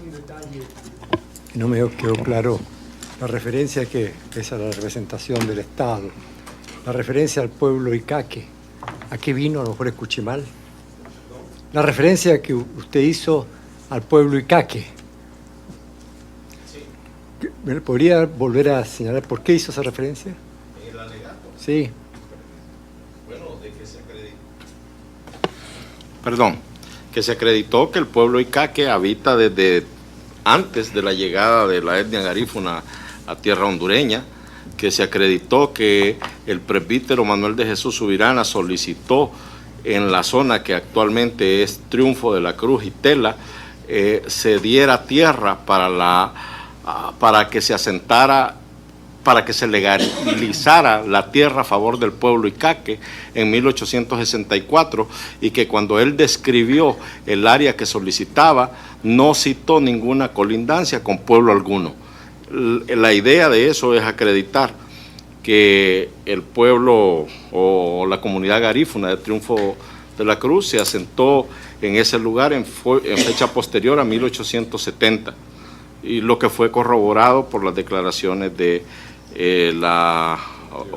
un detalle que no me quedó claro, la referencia que es a la representación del Estado, la referencia al pueblo Icaque. ¿A qué vino? A lo mejor escuché mal. La referencia que usted hizo al pueblo Icaque. ¿Me podría volver a señalar por qué hizo esa referencia? ¿En el alegato? Sí. Bueno, de que se acreditó. Perdón, que se acreditó que el pueblo Icaque habita desde antes de la llegada de la etnia garífuna a tierra hondureña, que se acreditó que el presbítero Manuel de Jesús Subirana solicitó en la zona que actualmente es Triunfo de la Cruz y Tela, se diera tierra para que se asentara, para que se legalizara la tierra a favor del pueblo Icaque en 1864, y que cuando él describió el área que solicitaba, no citó ninguna colindancia con pueblo alguno. La idea de eso es acreditar que el pueblo o la comunidad garífuna de Triunfo de la Cruz se asentó en ese lugar en fecha posterior a 1870, y lo que fue corroborado por las declaraciones de la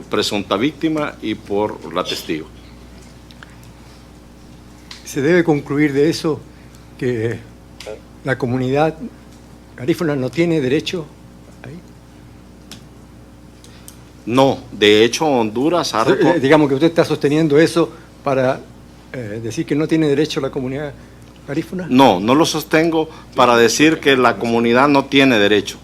presunta víctima y por la testigo. Se debe concluir de eso que la comunidad garífuna no tiene derecho ahí. No, de hecho Honduras ha... Digamos que usted está sosteniendo eso para decir que no tiene derecho la comunidad garífuna. No, no lo sostengo para decir que la comunidad no tiene derecho.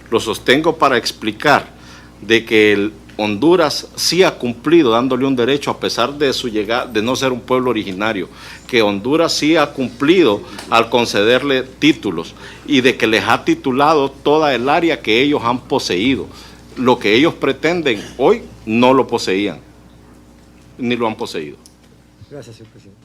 Lo sostengo para explicar de que Honduras sí ha cumplido dándole un derecho a pesar de su llegada, de no ser un pueblo originario, que Honduras sí ha cumplido al concederle títulos y de que les ha titulado toda el área que ellos han poseído. Lo que ellos pretenden hoy no lo poseían, ni lo han poseído. Gracias, señor presidente.